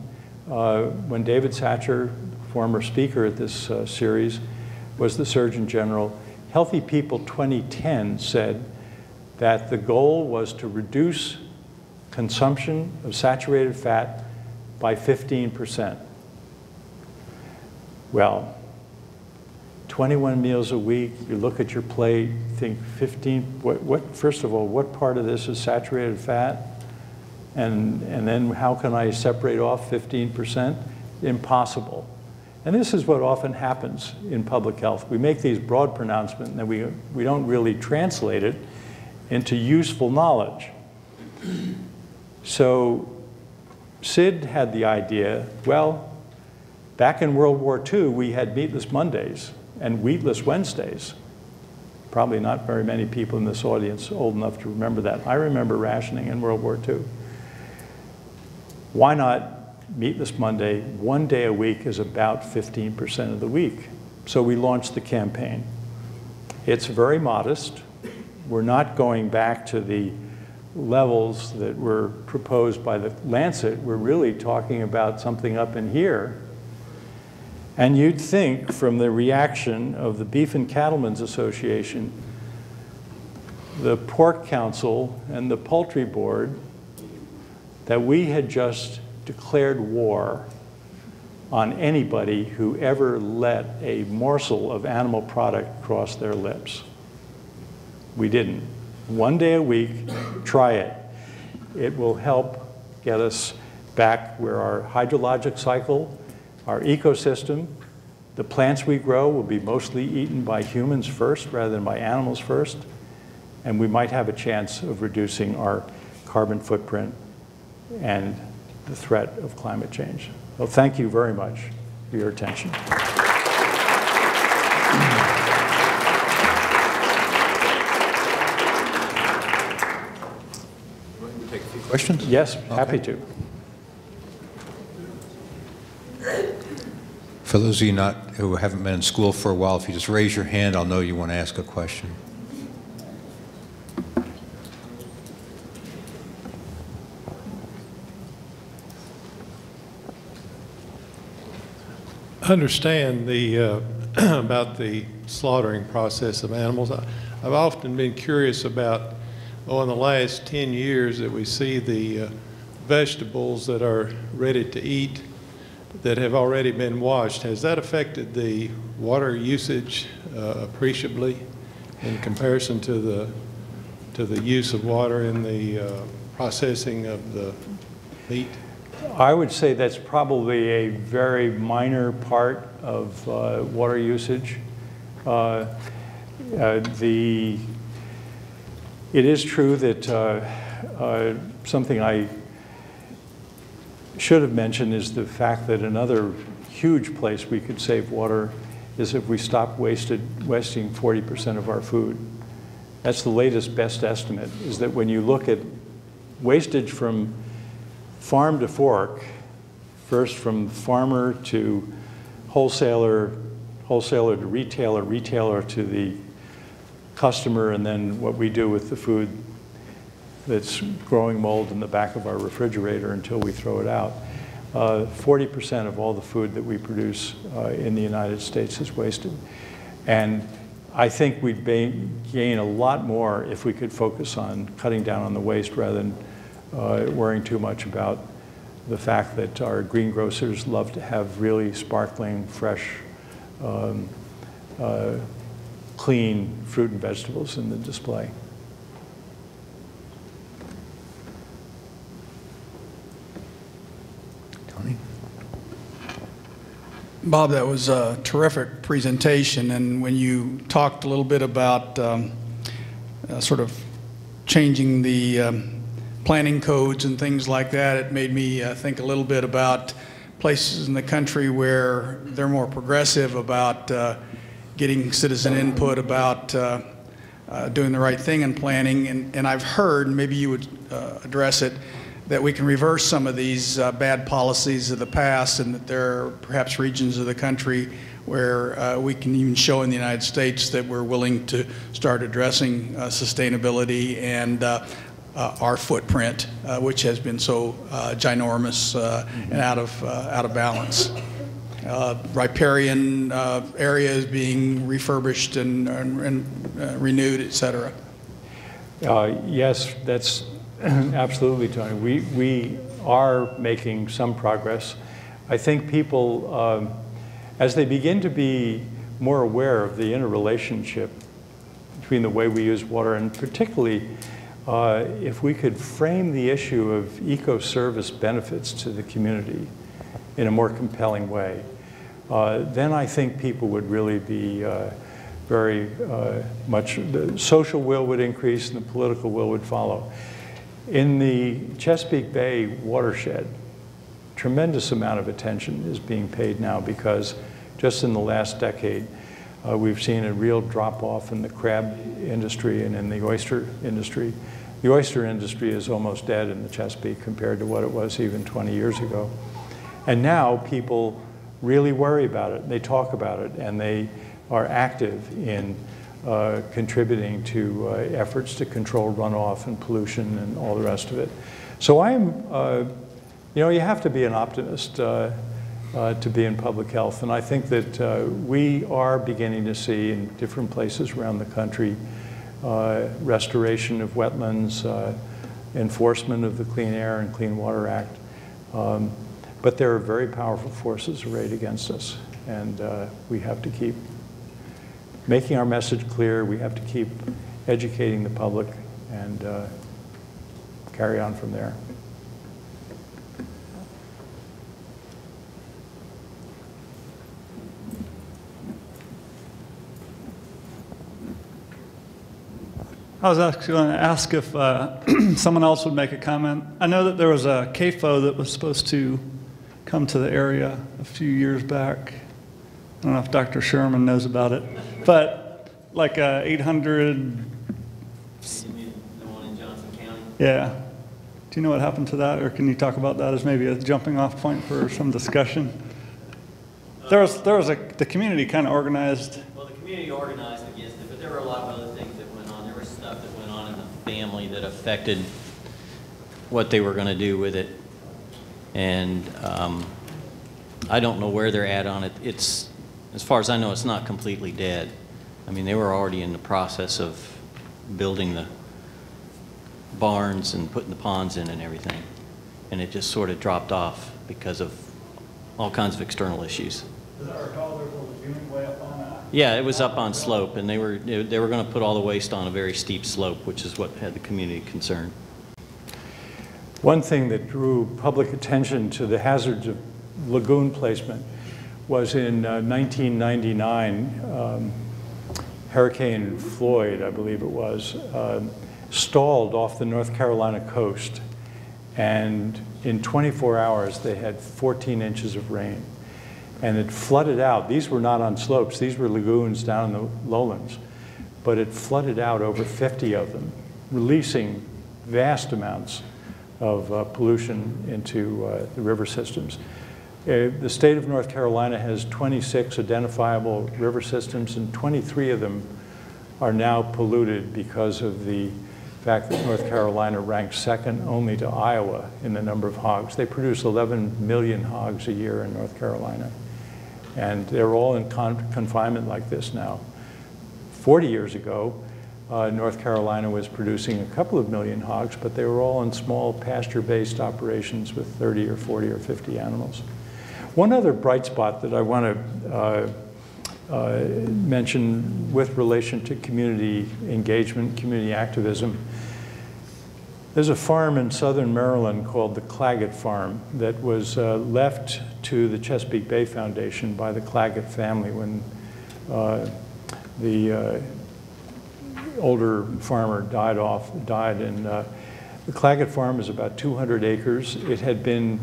when David Satcher, former speaker at this series, was the Surgeon General, Healthy People 2010 said that the goal was to reduce consumption of saturated fat by 15%. Well, 21 meals a week, you look at your plate, think 15, first of all, what part of this is saturated fat? And then how can I separate off 15%? Impossible. And this is what often happens in public health. We make these broad pronouncements and then we don't really translate it into useful knowledge. So Sid had the idea, well, back in World War II, we had meatless Mondays and wheatless Wednesdays. Probably not very many people in this audience old enough to remember that. I remember rationing in World War II. Why not meatless Monday? One day a week is about 15% of the week. So we launched the campaign. It's very modest. We're not going back to the levels that were proposed by the Lancet. We're really talking about something up in here. And you'd think from the reaction of the Beef and Cattlemen's Association, the Pork Council, and the Poultry Board, that we had just declared war on anybody who ever let a morsel of animal product cross their lips. We didn't. One day a week, try it. It will help get us back where our hydrologic cycle, our ecosystem, the plants we grow will be mostly eaten by humans first rather than by animals first, and we might have a chance of reducing our carbon footprint and the threat of climate change. So thank you very much for your attention.
Take a few questions?
Yes,
okay.
Happy to.
For those of you who haven't been in school for a while, if you just raise your hand, I'll know you want to ask a question.
I understand about the slaughtering process of animals. I've often been curious about, in the last 10 years that we see the vegetables that are ready to eat that have already been washed. Has that affected the water usage appreciably in comparison to the use of water in the processing of the meat?
I would say that's probably a very minor part of water usage. It is true that something I should have mentioned is the fact that another huge place we could save water is if we stopped wasting 40% of our food. That's the latest best estimate, is that when you look at wastage from farm to fork, first from farmer to wholesaler, wholesaler to retailer, retailer to the customer, and then what we do with the food, that's growing mold in the back of our refrigerator until we throw it out. 40% of all the food that we produce in the United States is wasted. And I think we'd gain a lot more if we could focus on cutting down on the waste rather than worrying too much about the fact that our greengrocers love to have really sparkling, fresh, clean fruit and vegetables in the display.
Tony?
Bob, that was a terrific presentation, and when you talked a little bit about sort of changing the planning codes and things like that, it made me think a little bit about places in the country where they're more progressive about getting citizen input about doing the right thing in planning, and I've heard, maybe you would address it, that we can reverse some of these bad policies of the past, and that there are perhaps regions of the country where we can even show in the United States that we're willing to start addressing sustainability and our footprint, which has been so ginormous and out of balance. Riparian areas being refurbished and renewed, et cetera.
Yes, that's absolutely, Tony. We are making some progress. I think people, as they begin to be more aware of the interrelationship between the way we use water, and particularly if we could frame the issue of eco-service benefits to the community in a more compelling way, then I think people would really be very much, the social will would increase and the political will would follow. In the Chesapeake Bay watershed, tremendous amount of attention is being paid now because just in the last decade, we've seen a real drop-off in the crab industry and in the oyster industry. The oyster industry is almost dead in the Chesapeake compared to what it was even 20 years ago. And now people really worry about it. They talk about it, and they are active in contributing to efforts to control runoff and pollution and all the rest of it. So I'm, you know, you have to be an optimist to be in public health. And I think that we are beginning to see in different places around the country restoration of wetlands, enforcement of the Clean Air and Clean Water Act. But there are very powerful forces arrayed against us. And we have to keep making our message clear. We have to keep educating the public and carry on from there.
I was actually going to ask if someone else would make a comment. I know that there was a CAFO that was supposed to come to the area a few years back. I don't know if Dr. Sherman knows about it, but like 800.
You mean the one in Johnson County?
Yeah. Do you know what happened to that, or can you talk about that as maybe a jumping-off point for some discussion? The community kind of organized.
Well, the community organized against it, but there were a lot of other things that went on. There was stuff that went on in the family that affected what they were going to do with it, and I don't know where they're at on it. It's, as far as I know, it's not completely dead. I mean, they were already in the process of building the barns and putting the ponds in and everything, and it just sort of dropped off because of all kinds of external issues.
Does I recall there was a lagoon way up on that?
Yeah, it was up on slope, and they were going to put all the waste on a very steep slope, which is what had the community concerned.
One thing that drew public attention to the hazards of lagoon placement was in 1999, Hurricane Floyd, I believe it was, stalled off the North Carolina coast, and in 24 hours they had 14 inches of rain, and it flooded out. These were not on slopes, these were lagoons down in the lowlands, but it flooded out over 50 of them, releasing vast amounts of pollution into the river systems. The state of North Carolina has 26 identifiable river systems, and 23 of them are now polluted because of the fact that North Carolina ranks second only to Iowa in the number of hogs. They produce 11 million hogs a year in North Carolina. And they're all in confinement like this now. 40 years ago, North Carolina was producing a couple of million hogs, but they were all in small pasture-based operations with 30 or 40 or 50 animals. One other bright spot that I want to mention with relation to community engagement, community activism, there's a farm in southern Maryland called the Claggett Farm that was left to the Chesapeake Bay Foundation by the Claggett family when the older farmer died. And the Claggett Farm is about 200 acres. It had been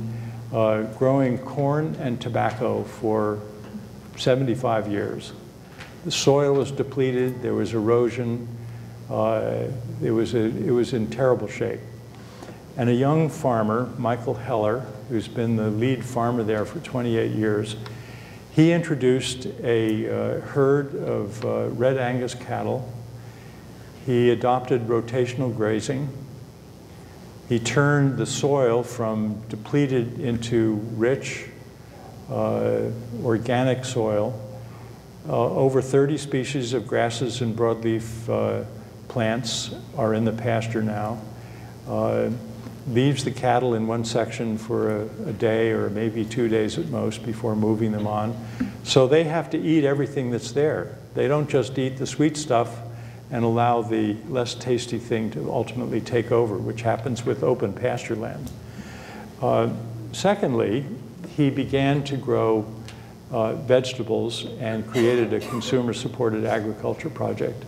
growing corn and tobacco for 75 years. The soil was depleted, there was erosion, it was in terrible shape. And a young farmer, Michael Heller, who's been the lead farmer there for 28 years, he introduced a herd of red Angus cattle. He adopted rotational grazing. He turned the soil from depleted into rich, organic soil. Over 30 species of grasses and broadleaf plants are in the pasture now. Leaves the cattle in one section for a day or maybe 2 days at most before moving them on. So they have to eat everything that's there. They don't just eat the sweet stuff and allow the less tasty thing to ultimately take over, which happens with open pasture land. Secondly, he began to grow vegetables and created a consumer-supported agriculture project,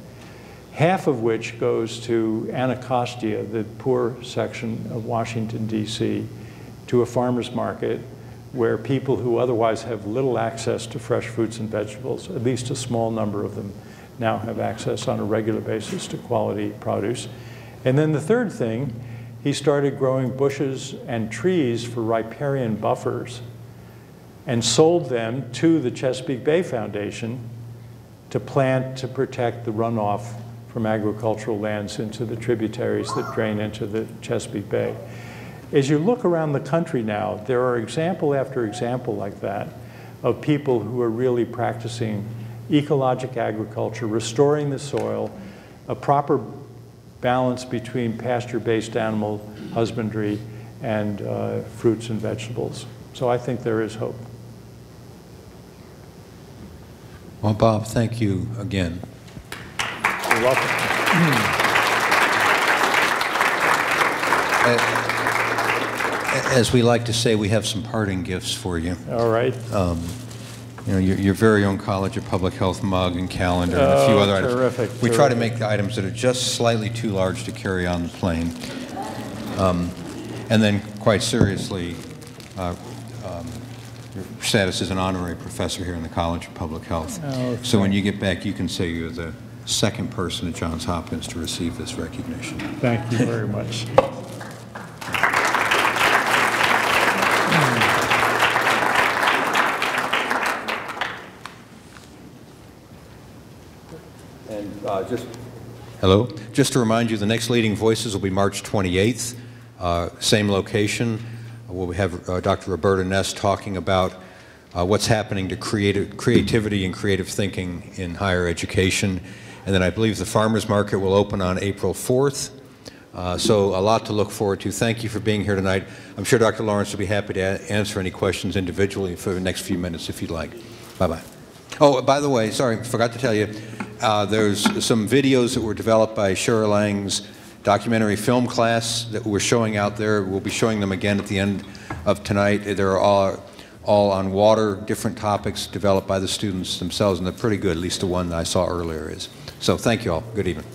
half of which goes to Anacostia, the poor section of Washington, D.C., to a farmer's market where people who otherwise have little access to fresh fruits and vegetables, at least a small number of them, now have access on a regular basis to quality produce. And then the third thing, he started growing bushes and trees for riparian buffers and sold them to the Chesapeake Bay Foundation to plant to protect the runoff from agricultural lands into the tributaries that drain into the Chesapeake Bay. As you look around the country now, there are example after example like that of people who are really practicing ecologic agriculture, restoring the soil, a proper balance between pasture-based animal husbandry and fruits and vegetables. So I think there is hope.
Well, Bob, thank you again.
You're welcome.
As we like to say, we have some parting gifts for you.
All right.
You know, your very own College of Public Health mug and calendar and a few other items.
Terrific.
We try to make items that are just slightly too large to carry on the plane. And then, quite seriously, your status as an honorary professor here in the College of Public Health.
Oh,
so when you get back, you can say you're the second person at Johns Hopkins to receive this recognition.
Thank you very much.
Hello. Just to remind you, the next Leading Voices will be March 28th, same location. We'll have Dr. Roberta Ness talking about what's happening to creativity and creative thinking in higher education. And then I believe the farmers market will open on April 4th. So a lot to look forward to. Thank you for being here tonight. I'm sure Dr. Lawrence will be happy to answer any questions individually for the next few minutes if you'd like. Bye-bye. Oh, by the way, sorry, forgot to tell you, there's some videos that were developed by Shira Lang's documentary film class that we're showing out there. We'll be showing them again at the end of tonight. They're all on water, different topics developed by the students themselves, and they're pretty good, at least the one that I saw earlier is. So thank you all. Good evening.